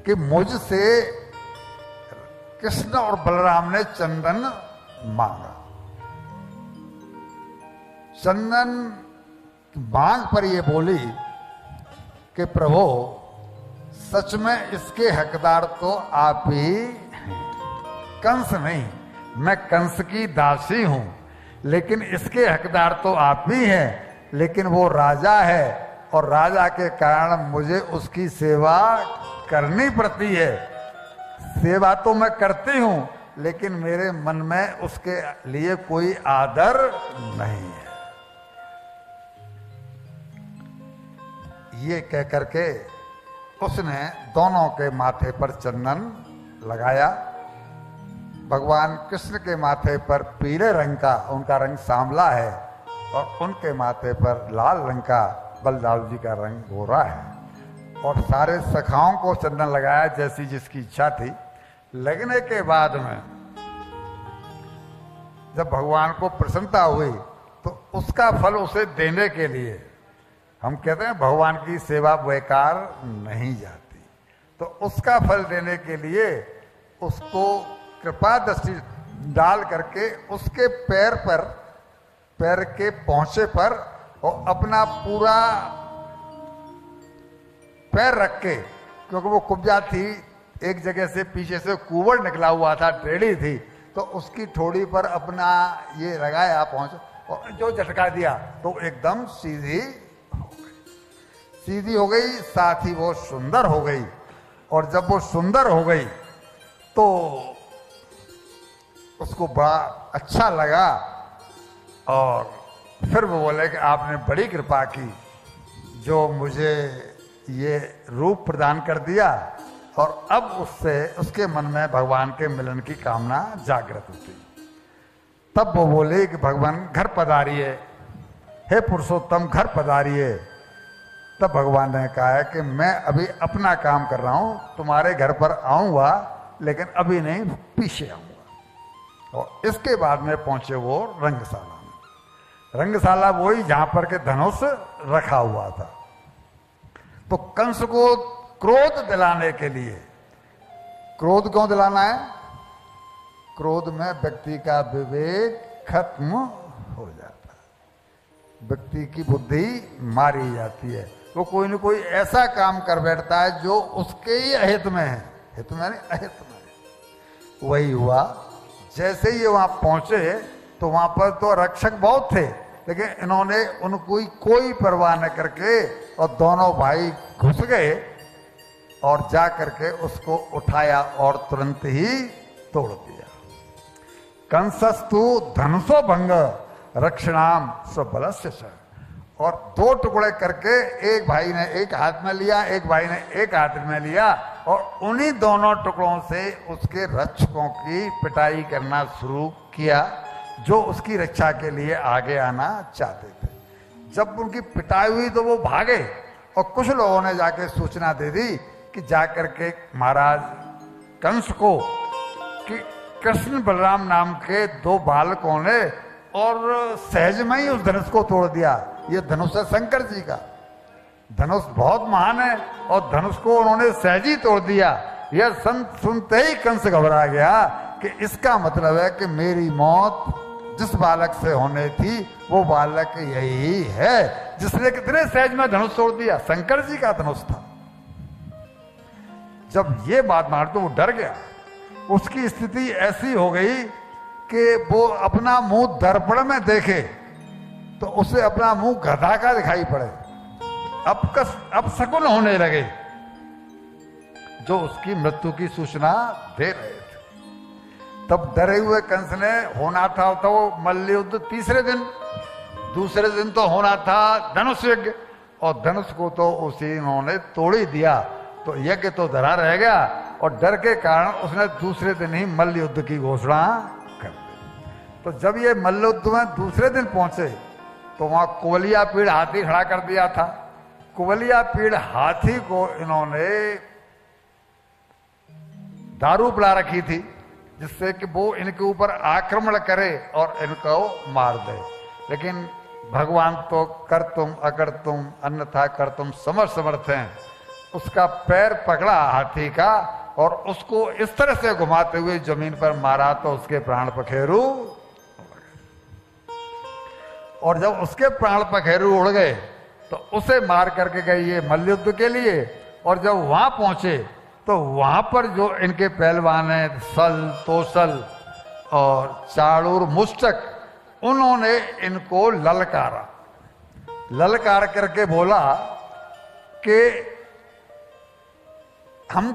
कि मुझसे कृष्ण और बलराम ने चंदन मांगा। चंदन मांग पर ये बोली कि प्रभु सच में इसके हकदार तो आप ही हैं, कंस नहीं। मैं कंस की दासी हूं, लेकिन इसके हकदार तो आप ही हैं। लेकिन वो राजा है और राजा के कारण मुझे उसकी सेवा करनी पड़ती है। सेवा तो मैं करती हूं, लेकिन मेरे मन में उसके लिए कोई आदर नहीं है। ये कह करके उसने दोनों के माथे पर चंदन लगाया। भगवान कृष्ण के माथे पर पीले रंग का, उनका रंग सांवला है, और उनके माथे पर लाल रंग का, बलदाऊ जी का रंग गोरा है। और सारे सखाओं को चंदन लगाया जैसी जिसकी इच्छा थी। लगने के बाद में जब भगवान को प्रसन्नता हुई तो उसका फल उसे देने के लिए, हम कहते हैं भगवान की सेवा बेकार नहीं जाती, तो उसका फल देने के लिए उसको कृपा दृष्टि डाल करके उसके पैर पर, पैर के पहुंचे पर और अपना पूरा पैर रख के, क्योंकि वो कुब्जा थी, एक जगह से पीछे से कुंवड़ निकला हुआ था, टेढ़ी थी, तो उसकी ठोड़ी पर अपना ये लगाया पहुंच, और जो झटका दिया तो एकदम सीधी हो गई। सीधी हो गई, साथ ही वो सुंदर हो गई। और जब वो सुंदर हो गई तो उसको बड़ा अच्छा लगा, और फिर वो बोले कि आपने बड़ी कृपा की, जो मुझे ये रूप प्रदान कर दिया। और अब उससे, उसके मन में भगवान के मिलन की कामना जागृत होती। तब वो बोले कि भगवान घर पधारिए, हे पुरुषोत्तम घर पधारिए। तब भगवान ने कहा है कि मैं अभी अपना काम कर रहा हूं, तुम्हारे घर पर आऊंगा, लेकिन अभी नहीं, पीछे आऊंगा। और इसके बाद में पहुंचे वो रंगशाला में। रंगशाला वही जहां पर के धनुष रखा हुआ था। तो कंस को क्रोध दिलाने के लिए, क्रोध क्यों दिलाना है? क्रोध में व्यक्ति का विवेक खत्म हो जाता है, व्यक्ति की बुद्धि मारी जाती है। वो कोई न कोई ऐसा काम कर बैठता है जो उसके ही अहित में है, हित में नहीं, अहित में है। वही हुआ, जैसे ही वहां पहुंचे तो वहां पर तो रक्षक बहुत थे, लेकिन इन्होंने उनको कोई परवाह न करके और दोनों भाई घुस गए और जा करके उसको उठाया और तुरंत ही तोड़ दिया। कंसस्तु धनुषो भंग रक्षणाम स्वबलस्य च। और दो टुकड़े करके एक भाई ने एक हाथ में लिया, एक भाई ने एक हाथ में लिया, और उन्हीं दोनों टुकड़ों से उसके रक्षकों की पिटाई करना शुरू किया, जो उसकी रक्षा के लिए आगे आना चाहते थे। जब उनकी पिटाई हुई तो वो भागे, और कुछ लोगों ने जाके सूचना दे दी कि जाकर के महाराज कंस को कि कृष्ण बलराम नाम के दो बालकों ने और सहज में ही उस धनुष को तोड़ दिया। ये धनुष है शंकर जी का, धनुष बहुत महान है, और धनुष को उन्होंने सहज ही तोड़ दिया। यह सुनते ही कंस घबरा गया कि इसका मतलब है कि मेरी मौत जिस बालक से होने थी वो बालक यही है जिसने कितने सहज में धनुष तोड़ दिया। शंकर जी का धनुष था। जब ये बात मार तो वो डर गया। उसकी स्थिति ऐसी हो गई कि वो अपना मुंह दर्पण में देखे तो उसे अपना मुंह गधा का दिखाई पड़े। अब शकुन होने लगे जो उसकी मृत्यु की सूचना दे रहे थे। तब डरे हुए कंस ने, होना था तो मल्ल युद्ध तीसरे दिन, दूसरे दिन तो होना था धनुष यज्ञ, और धनुष को तो उसी उन्होंने तोड़ ही दिया। तो यज्ञ तो धरा रह गया, और डर के कारण उसने दूसरे दिन ही मल्ल युद्ध की घोषणा कर दी। तो जब ये मल्ल युद्ध में दूसरे दिन पहुंचे तो वहां कुवलिया पीड़ हाथी खड़ा कर दिया था। कुवलिया पीड़ हाथी को इन्होंने दारू पिला रखी थी जिससे कि वो इनके ऊपर आक्रमण करे और इनको मार दे। लेकिन भगवान तो कर तुम अगर तुम अन्यथा कर तुम समर्थ हैं। उसका पैर पकड़ा हाथी का और उसको इस तरह से घुमाते हुए जमीन पर मारा तो उसके प्राण पखेरु। और जब उसके प्राण पखेरु उड़ गए तो उसे मार करके गए ये मल्लयुद्ध के लिए। और जब वहां पहुंचे तो वहां पर जो इनके पहलवान हैं सल, तोसल और चाड़ूर, मुष्टक, उन्होंने इनको ललकारा। ललकार करके बोला कि